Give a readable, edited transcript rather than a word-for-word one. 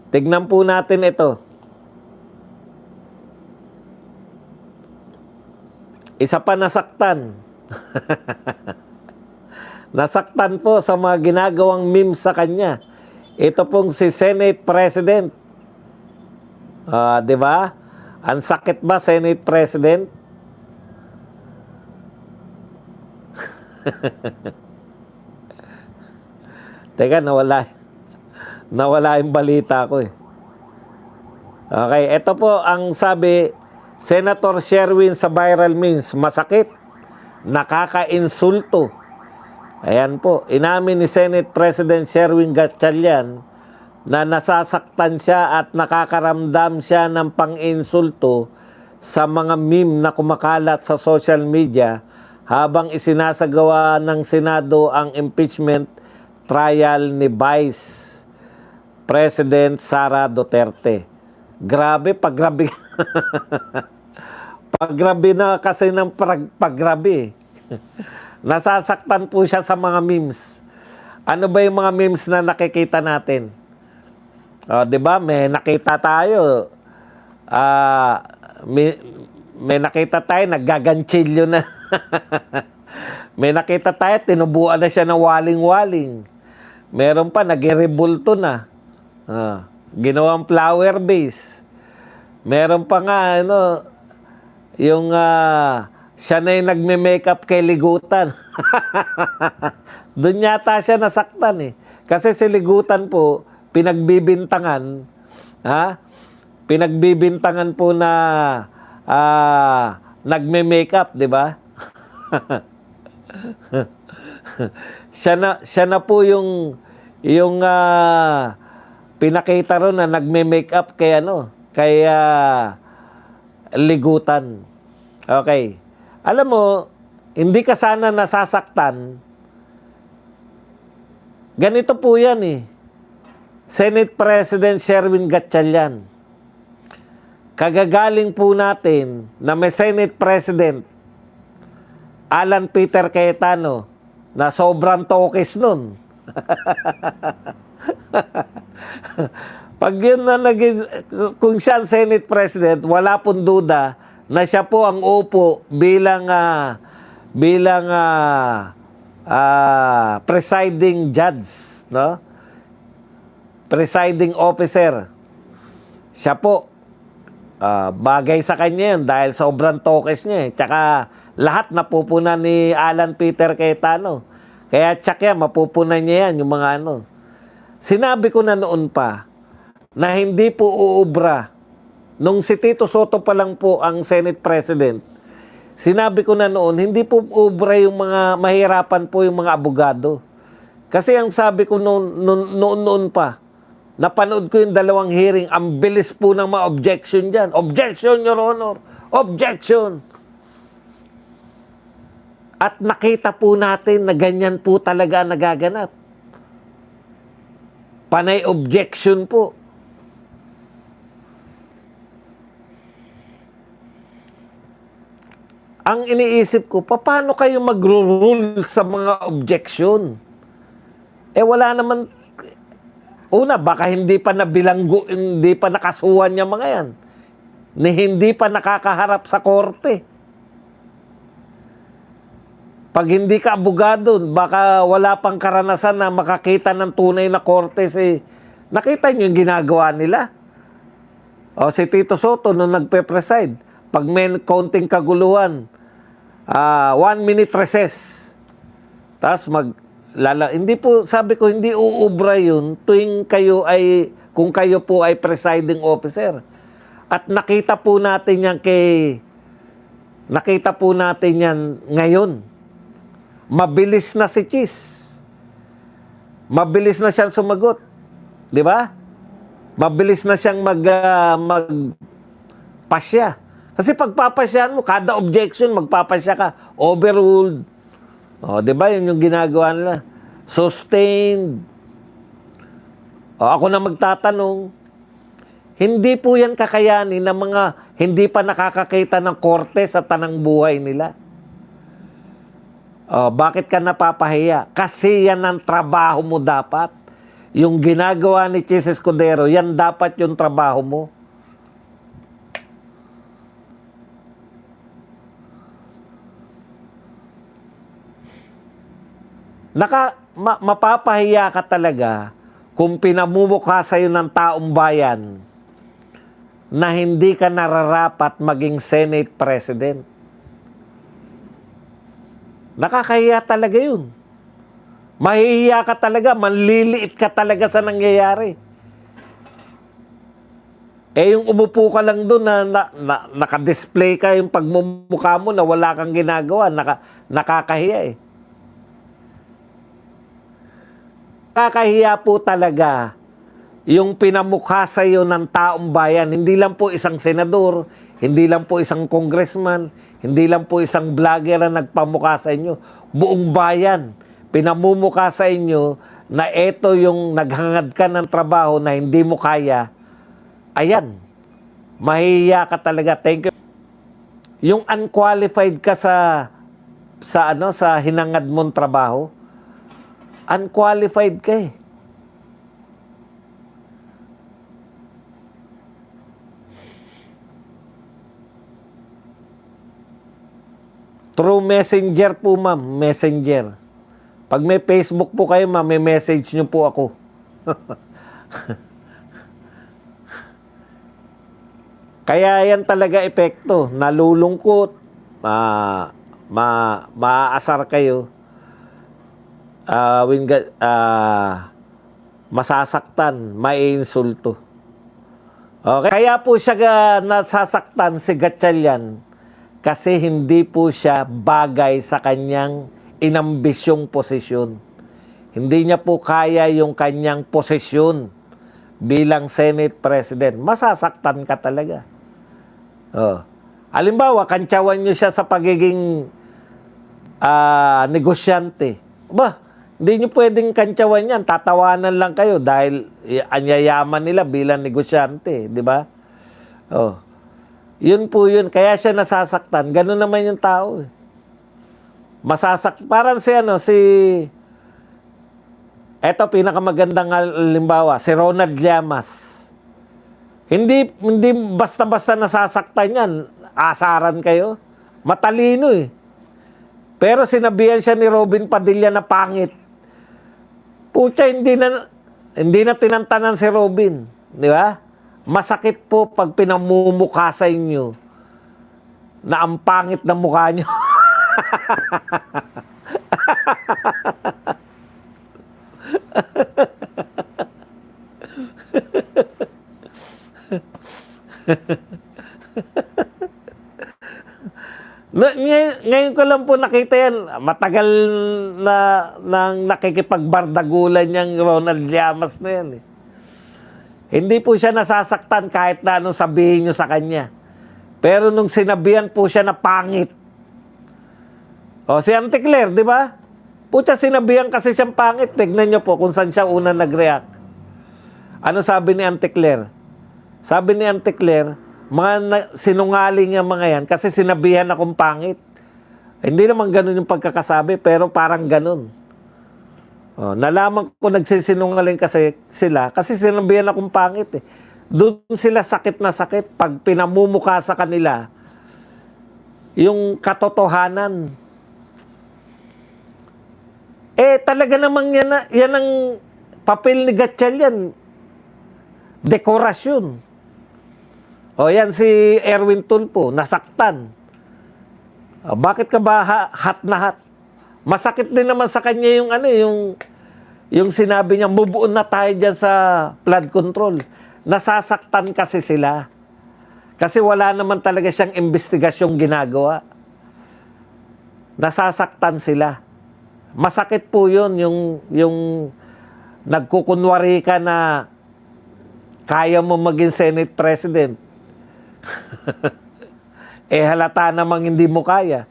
Tignan po natin ito. Isa pa nasaktan. Nasaktan po sa mga ginagawang memes sa kanya. Ito pong si Senate President. Di ba? Ang sakit ba, Senate President? Teka, nawala yung balita ko eh. Okay, ito po ang sabi, Senator Sherwin sa viral memes, masakit, nakaka-insulto. Ayan po, inamin ni Senate President Sherwin Gatchalian na nasasaktan siya at nakakaramdam siya ng pang-insulto sa mga meme na kumakalat sa social media habang isinasagawa ng Senado ang impeachment trial ni Vice President Sara Duterte. Grabe, paggrabe. Paggrabe na kasi ng paggrabe. Nasasaktan po siya sa mga memes. Ano ba yung mga memes na nakikita natin? 'Di ba? May nakita tayo. May nakita tayo naggaganchilyo na. May nakita tayo tinubuan na siya ng waling-waling. Meron pa nagrebulto na. Ginawang flower base. Meron pa nga yung siya na yung nagme-makeup kay Ligutan. Doon yata siya nasaktan eh. Kasi si Ligutan po, pinagbibintangan, pinagbibintangan po na nagme-makeup, di ba? siya na po yung pinakita ron na nagme-makeup kay Ligutan. Okay. Alam mo, hindi ka sana nasasaktan. Ganito po yan eh. Senate President Sherwin Gatchalian. Kagagaling po natin na may Senate President Alan Peter Cayetano na sobrang tokis nun. Pag yun na kung siya ang Senate President, wala pong duda na siya po ang upo bilang presiding judge, no? Presiding officer. Siya po. Bagay sa kanya yun dahil sobrang tokes niya eh. Tsaka lahat napupunan ni Alan Peter Cayetano. Kaya tsak yan, mapupunan niya yan yung mga Sinabi ko na noon pa na hindi po uubra. Nung si Tito Soto pa lang po ang Senate President, sinabi ko na noon, hindi po uubra yung mga mahirapan po yung mga abogado. Kasi ang sabi ko noon pa, napanood ko yung dalawang hearing, ang bilis po ng mga objection dyan. Objection, Your Honor. Objection. At nakita po natin na ganyan po talaga nagaganap. Panay objection po. Ang iniisip ko, paano kayo magro-rule sa mga objection? Wala naman. Una, baka hindi pa nabilanggo, hindi pa nakasuhan niya mga yan. Hindi pa nakakaharap sa korte. Pag hindi ka abogado, baka wala pang karanasan na makakita ng tunay na korte. Nakita niyo yung ginagawa nila? Si Tito Soto nung nagpe-preside, pag may konting kaguluhan, 1 minute recess. Tapos hindi po, sabi ko, hindi uubra yun tuwing kung kayo po ay presiding officer. At nakita po natin yan ngayon. Mabilis na si Chis. Mabilis na siyang sumagot. Di ba? Mabilis na siyang magpasya. Kasi pagpapasyahan mo, kada objection, magpapasya ka. Overruled. Di ba? Yun yung ginagawa nila. Sustained. Ako na magtatanong. Hindi po yan kakayanin ng mga hindi pa nakakakita ng korte sa tanang buhay nila. Bakit ka napapahiya? Kasi yan ang trabaho mo dapat. yung ginagawa ni Chis Escudero, yan dapat yung trabaho mo. Mapapahiya ka talaga kung pinamumukha sa'yo ng taong bayan na hindi ka nararapat maging Senate President. Nakakahiya talaga yun. Mahihiya ka talaga, manliliit ka talaga sa nangyayari. Yung umupo ka lang doon naka-display ka yung pagmumukha mo na wala kang ginagawa, nakakahiya Nakakahiya po talaga yung pinamukha sa iyo ng taong bayan. Hindi lang po isang senador, hindi lang po isang congressman, hindi lang po isang vlogger na nagpamukha sa inyo. Buong bayan, pinamumukha sa inyo na eto yung naghangad ka ng trabaho na hindi mo kaya. Ayan, mahihiya ka talaga. Thank you. Yung unqualified ka sa hinangad mong trabaho, unqualified ka Through Messenger po, ma'am. Messenger. Pag may Facebook po kayo, ma'am, may message nyo po ako. Kaya yan talaga epekto. Nalulungkot. Maaasar kayo. Masasaktan, maiinsulto. Okay? Kaya po siya nasasaktan si Gatchalian kasi hindi po siya bagay sa kanyang inambisyong posisyon. Hindi niya po kaya yung kanyang posisyon bilang Senate President. Masasaktan ka talaga. Halimbawa, kantsawan niyo siya sa pagiging negosyante. Hindi nyo pwedeng kantsawan yan. Tatawanan lang kayo dahil anyayaman nila bilang negosyante. Di ba? Yun po yun. Kaya siya nasasaktan. Ganun naman yung tao. Parang eto, pinakamagandang halimbawa, si Ronald Llamas. Hindi basta-basta nasasaktan yan. Asaran kayo. Matalino Pero sinabihan siya ni Robin Padilla na pangit. Pucha, hindi na tinantanan si Robin. Di ba? Masakit po pag pinamumukha sa inyo na ang pangit na mukha nyo. Ngayon ko lang po nakita yan. Matagal na nang nakikipagbardagulan niyang Ronald Llamas na yan Hindi po siya nasasaktan kahit na anong sabihin niyo sa kanya. Pero nung sinabihan po siya na pangit. Si Auntie Claire, di ba? Pucha, sinabihan kasi siyang pangit. Tignan niyo po kung saan siya una nag-react. Ano sabi ni Auntie Claire? Sabi ni Auntie Claire, sinungaling yung mga yan kasi sinabihan akong pangit. Hindi naman ganun yung pagkakasabi, pero parang ganun. Nalaman ko nagsisinungaling kasi sila kasi sinabihan akong pangit Doon sila sakit na sakit pag pinamumukha sa kanila yung katotohanan. Talaga namang yan ang papel ni Gatchalian. Dekorasyon. Yan si Erwin Tulfo, nasaktan. Bakit ka ba hat na hat? Masakit din naman sa kanya yung sinabi niya, move on na tayo dyan sa flood control. Nasasaktan kasi sila. Kasi wala naman talaga siyang investigasyong ginagawa. Nasasaktan sila. Masakit po yun, yung nagkukunwari ka na kaya mo maging Senate President. Halata namang hindi mo kaya.